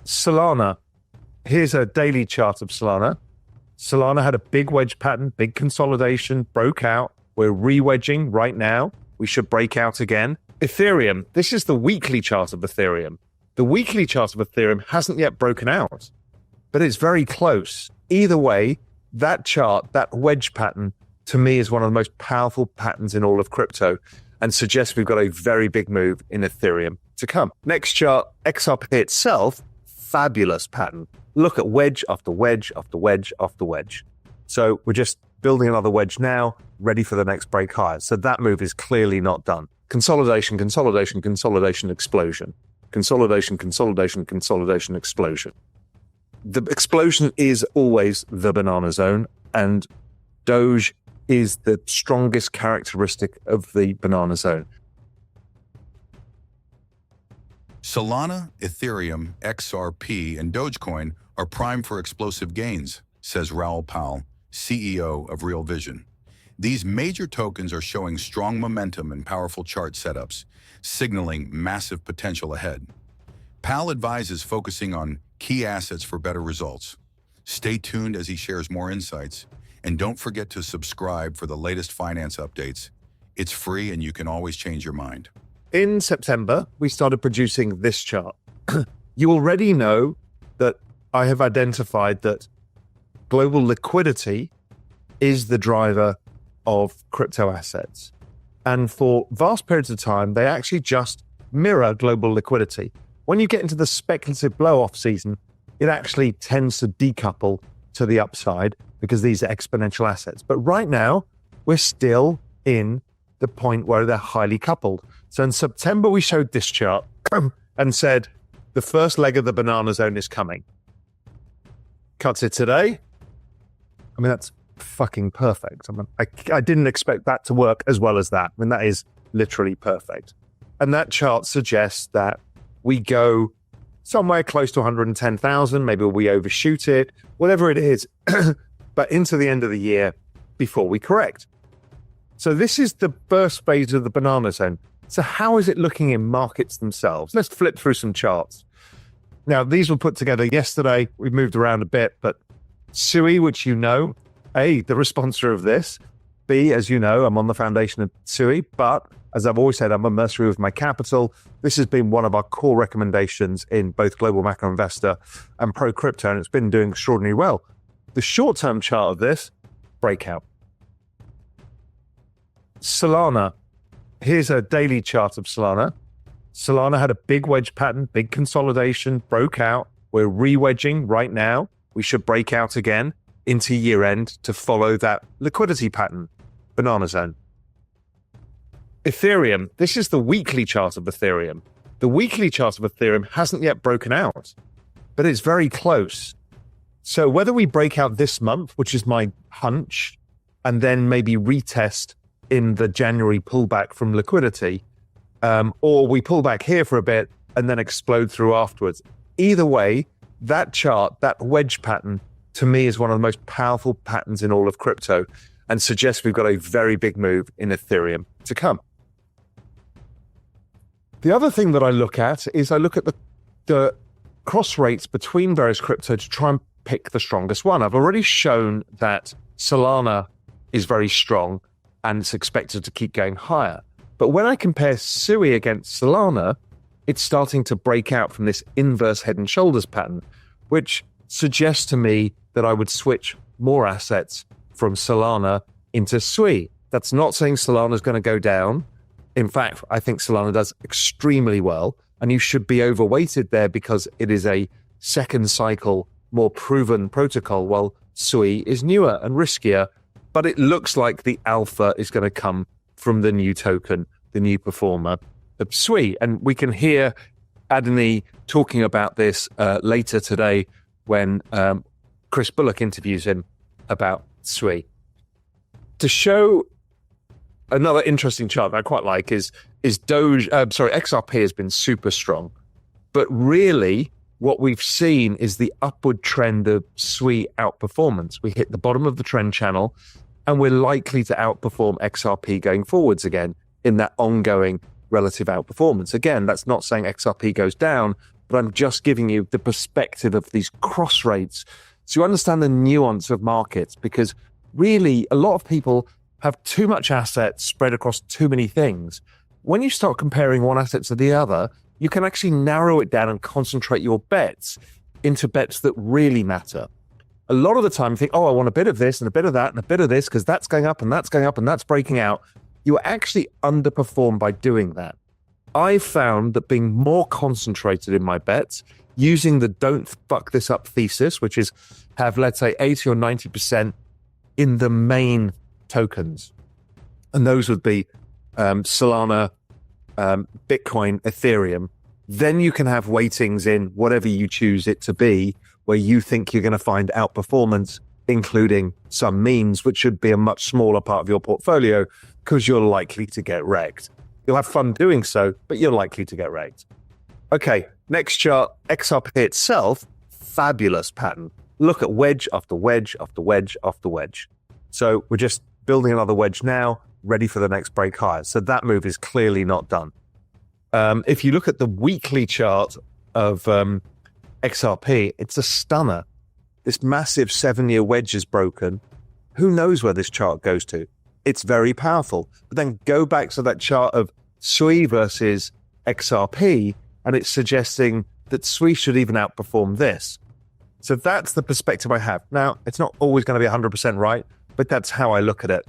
Solana. Here's a daily chart of Solana. Solana had a big wedge pattern, big consolidation, broke out. We're re-wedging right now. We should break out again. Ethereum. This is the weekly chart of Ethereum. The weekly chart of Ethereum hasn't yet broken out, but it's very close. Either way, that chart, that wedge pattern, to me is one of the most powerful patterns in all of crypto and suggests we've got a very big move in Ethereum to come. Next chart, XRP itself, fabulous pattern. Look at wedge after wedge after wedge after wedge. So we're just building another wedge now, ready for the next break higher. So that move is clearly not done. Consolidation, consolidation, consolidation, explosion. Consolidation, consolidation, consolidation, explosion. The explosion is always the banana zone, and Doge is the strongest characteristic of the banana zone. Solana, Ethereum, XRP, and Dogecoin are primed for explosive gains, says Raoul, CEO of Real Vision. These major tokens are showing strong momentum and powerful chart setups, signaling massive potential ahead. Pal advises focusing on key assets for better results. Stay tuned as he shares more insights, and don't forget to subscribe for the latest finance updates. It's free and you can always change your mind. In September, we started producing this chart. You already know that I have identified that global liquidity is the driver of crypto assets. And for vast periods of time, they actually just mirror global liquidity. When you get into the speculative blow-off season, it actually tends to decouple to the upside because these are exponential assets. But right now, we're still in the point where they're highly coupled. So in September, we showed this chart and said, the first leg of the banana zone is coming. Cut to today. I mean, that's fucking perfect. I mean, I didn't expect that to work as well as that. I mean, that is literally perfect. And that chart suggests that we go somewhere close to 110,000. Maybe we overshoot it, whatever it is, but into the end of the year before we correct. So this is the first phase of the banana zone. So how is it looking in markets themselves? Let's flip through some charts. Now, these were put together yesterday. We moved around a bit, but SUI, which you know, A, the sponsor of this. B, as you know, I'm on the foundation of SUI, but as I've always said, I'm a mercenary with my capital. This has been one of our core recommendations in both Global Macro Investor and Pro Crypto, and it's been doing extraordinarily well. The short-term chart of this, breakout. Solana. Here's a daily chart of Solana. Solana had a big wedge pattern, big consolidation, broke out. We're re-wedging right now. We should break out again into year end to follow that liquidity pattern, banana zone. Ethereum. This is the weekly chart of Ethereum. The weekly chart of Ethereum hasn't yet broken out, but it's very close. So whether we break out this month, which is my hunch, and then maybe retest in the January pullback from liquidity, or we pull back here for a bit and then explode through afterwards. Either way, that chart, that wedge pattern, to me is one of the most powerful patterns in all of crypto and suggests we've got a very big move in Ethereum to come. The other thing that I look at is I look at the cross rates between various crypto to try and pick the strongest one. I've already shown that Solana is very strong and it's expected to keep going higher. But when I compare SUI against Solana, it's starting to break out from this inverse head and shoulders pattern, which suggests to me that I would switch more assets from Solana into SUI. That's not saying Solana is going to go down. In fact, I think Solana does extremely well, and you should be overweighted there because it is a second cycle, more proven protocol, while SUI is newer and riskier. But it looks like the alpha is going to come from the new token, the new performer of SUI. And we can hear Adani talking about this later today when Chris Bullock interviews him about SUI. To show another interesting chart that I quite like is Doge. XRP has been super strong, but really what we've seen is the upward trend of SUI outperformance. We hit the bottom of the trend channel, and we're likely to outperform XRP going forwards again in that ongoing relative outperformance. Again, that's not saying XRP goes down, but I'm just giving you the perspective of these cross rates so you understand the nuance of markets, because really a lot of people have too much assets spread across too many things. When you start comparing one asset to the other, you can actually narrow it down and concentrate your bets into bets that really matter. A lot of the time you think, oh, I want a bit of this and a bit of that and a bit of this because that's going up and that's going up and that's breaking out. You actually underperform by doing that. I've found that being more concentrated in my bets, using the don't fuck this up thesis, which is have, let's say, 80 or 90% in the main tokens. And those would be Solana, Bitcoin, Ethereum. Then you can have weightings in whatever you choose it to be, where you think you're going to find outperformance, including some memes, which should be a much smaller part of your portfolio because you're likely to get wrecked. You'll have fun doing so, but you're likely to get wrecked. Okay, next chart, XRP itself, fabulous pattern. Look at wedge after wedge after wedge after wedge. So we're just building another wedge now, ready for the next break higher. So that move is clearly not done. If you look at the weekly chart of XRP, it's a stunner. This massive 7-year wedge is broken. Who knows where this chart goes to? It's very powerful. But then go back to that chart of SUI versus XRP, and it's suggesting that SUI should even outperform this. So that's the perspective I have. Now, it's not always going to be 100% right, but that's how I look at it.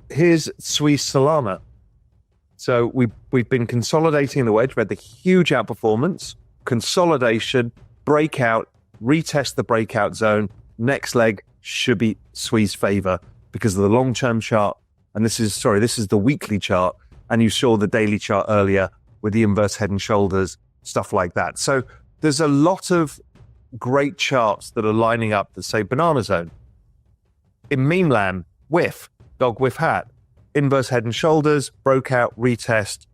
Here's SUI Solana. So we've been consolidating the wedge. We had the huge outperformance, consolidation, breakout, retest the breakout zone. Next leg should be SUI's favor because of the long-term chart. And this is the weekly chart. And you saw the daily chart earlier with the inverse head and shoulders, stuff like that. So there's a lot of great charts that are lining up that say banana zone. In meme land, whiff, dog whiff hat, inverse head and shoulders, broke out, retest,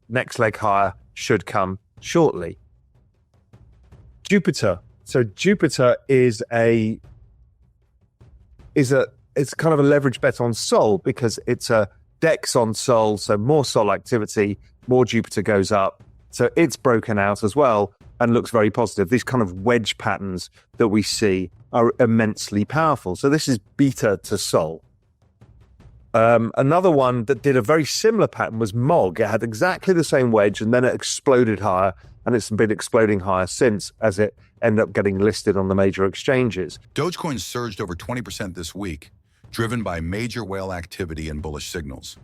next leg higher should come shortly. Jupiter. So Jupiter is it's kind of a leverage bet on Sol because it's a DEX on Sol. So more Sol activity, more Jupiter goes up. So it's broken out as well and looks very positive. These kind of wedge patterns that we see are immensely powerful. So this is beta to Sol. Another one that did a very similar pattern was MOG. It had exactly the same wedge and then it exploded higher, and it's been exploding higher since as it ended up getting listed on the major exchanges. Dogecoin surged over 20% this week, driven by major whale activity and bullish signals.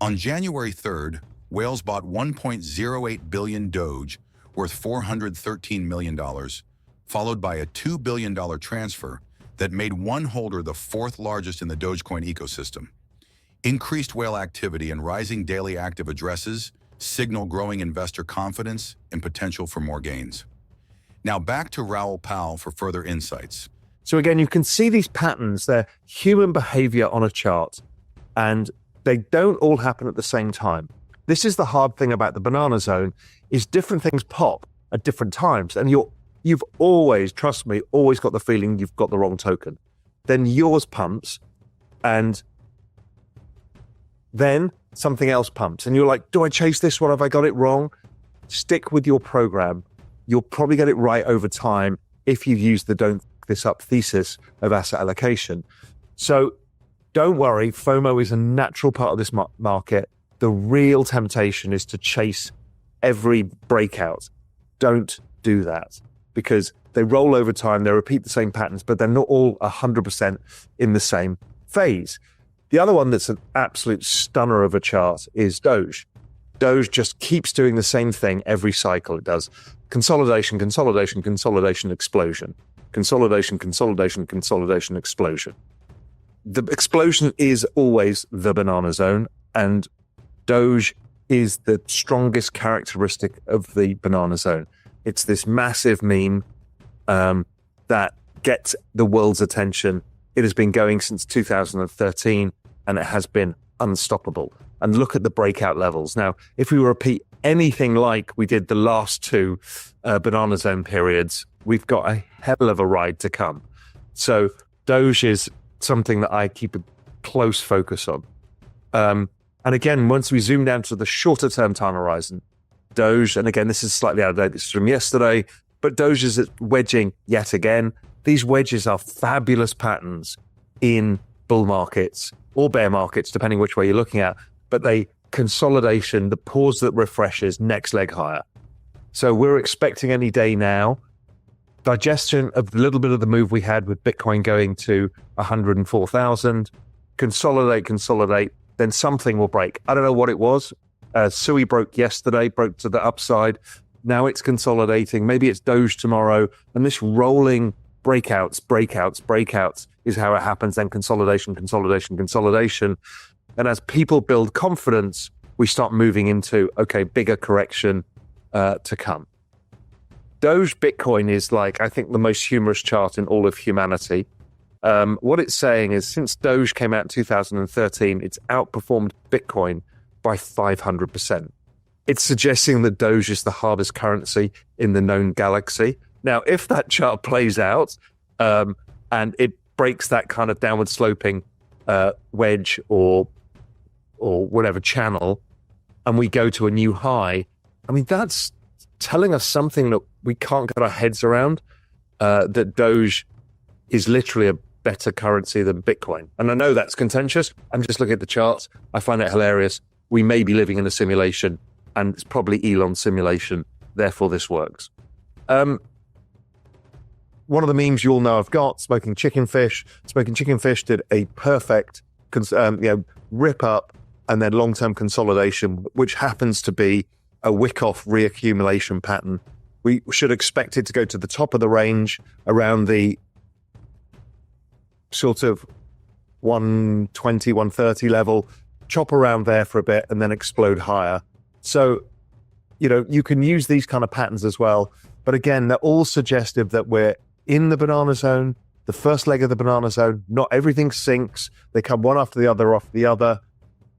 On January 3rd, whales bought 1.08 billion Doge, worth $413 million, followed by a $2 billion transfer that made one holder the fourth largest in the Dogecoin ecosystem. Increased whale activity and rising daily active addresses signal growing investor confidence and potential for more gains. Now back to Raoul Pal for further insights. So again, you can see these patterns. They're human behavior on a chart, and they don't all happen at the same time. This is the hard thing about the banana zone, is different things pop at different times. And you've always, trust me, always got the feeling you've got the wrong token. Then yours pumps, and then something else pumps. And you're like, do I chase this one? Have I got it wrong? Stick with your program. You'll probably get it right over time if you use the don't this up thesis of asset allocation. So don't worry, FOMO is a natural part of this market. The real temptation is to chase every breakout. Don't do that because they roll over time, they repeat the same patterns, but they're not all 100% in the same phase. The other one that's an absolute stunner of a chart is Doge. Doge just keeps doing the same thing every cycle. It does consolidation, consolidation, consolidation, explosion. Consolidation, consolidation, consolidation, explosion. The explosion is always the banana zone, and Doge is the strongest characteristic of the banana zone. It's this massive meme that gets the world's attention. It has been going since 2013, and it has been unstoppable. And look at the breakout levels. Now, if we repeat anything like we did the last two banana zone periods, we've got a hell of a ride to come. So Doge is something that I keep a close focus on. And again, once we zoom down to the shorter term time horizon, Doge, and again, this is slightly out of date, this is from yesterday, but Doge is wedging yet again. These wedges are fabulous patterns in bull markets or bear markets, depending which way you're looking at, but consolidation, the pause that refreshes, next leg higher. So we're expecting any day now, digestion of a little bit of the move we had with Bitcoin going to 104,000, consolidate, then something will break. I don't know what it was. Sui broke yesterday, broke to the upside. Now it's consolidating. Maybe it's Doge tomorrow. And this rolling breakouts is how it happens. Then consolidation. And as people build confidence, we start moving into, okay, bigger correction to come. Doge Bitcoin is like, I think, the most humorous chart in all of humanity. What it's saying is since Doge came out in 2013, it's outperformed Bitcoin by 500%. It's suggesting that Doge is the hardest currency in the known galaxy. Now, if that chart plays out and it breaks that kind of downward sloping wedge or whatever channel, and we go to a new high, I mean, that's telling us something that we can't get our heads around, that Doge is literally a better currency than Bitcoin. And I know that's contentious. I'm just looking at the charts. I find it hilarious. We may be living in a simulation, and it's probably Elon's simulation. Therefore, this works. One of the memes you all know I've got, Smoking Chicken Fish. Smoking Chicken Fish did a perfect rip up and then long-term consolidation, which happens to be a wick-off reaccumulation pattern. We should expect it to go to the top of the range around the sort of 120, 130 level, chop around there for a bit and then explode higher. So, you can use these kind of patterns as well. But again, they're all suggestive that we're in the banana zone, the first leg of the banana zone. Not everything sinks. They come one after the other, off the other.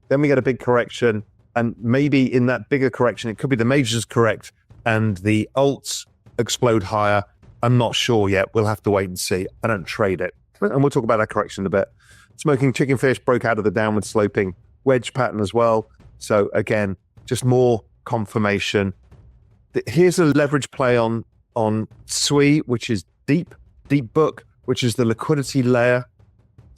Then we get a big correction. And maybe in that bigger correction, it could be the majors correct and the alts explode higher. I'm not sure yet. We'll have to wait and see. I don't trade it. And we'll talk about that correction in a bit. Smoking Chicken Fish broke out of the downward sloping wedge pattern as well. So again, just more confirmation. Here's a leverage play on SWI, which is deep book, which is the liquidity layer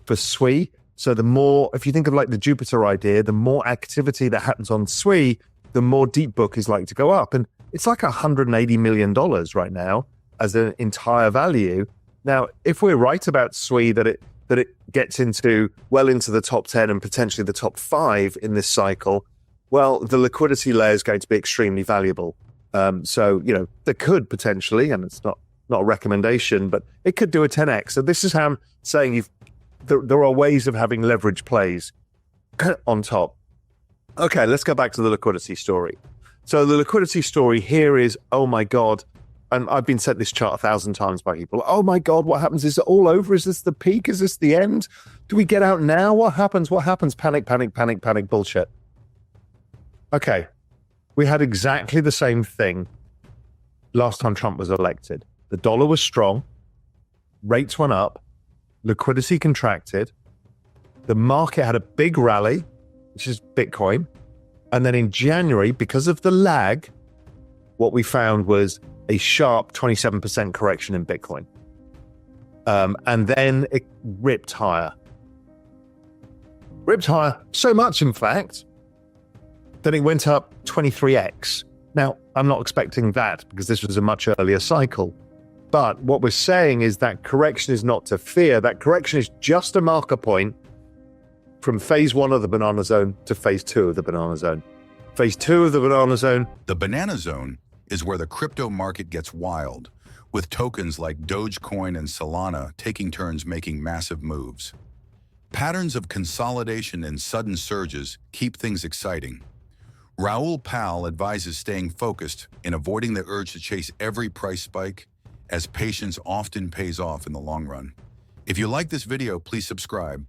for SWI. So the more, if you think of like the Jupiter idea, the more activity that happens on SWI, the more deep book is likely to go up. And it's like $180 million right now as an entire value. Now, if we're right about SWI, that it gets into the top 10 and potentially the top 5 in this cycle, well, the liquidity layer is going to be extremely valuable. So, there could potentially, and it's not a recommendation, but it could do a 10x. So this is how I'm saying there are ways of having leverage plays on top. Okay, let's go back to the liquidity story. So the liquidity story here is, oh my God, and I've been sent this chart 1,000 times by people. Oh my God, what happens? Is it all over? Is this the peak? Is this the end? Do we get out now? What happens? Panic, bullshit. Okay, we had exactly the same thing last time Trump was elected. The dollar was strong, rates went up, liquidity contracted, the market had a big rally, which is Bitcoin, and then in January, because of the lag, what we found was a sharp 27% correction in Bitcoin. And then it ripped higher. So much, in fact, that it went up 23x. Now, I'm not expecting that because this was a much earlier cycle. But what we're saying is that correction is not to fear. That correction is just a marker point from phase 1 of the banana zone to phase 2 of the banana zone. Phase 2 of the banana zone. The banana zone is where the crypto market gets wild, with tokens like Dogecoin and Solana taking turns making massive moves. Patterns of consolidation and sudden surges keep things exciting. Raoul Pal advises staying focused and avoiding the urge to chase every price spike, as patience often pays off in the long run. If you like this video, please subscribe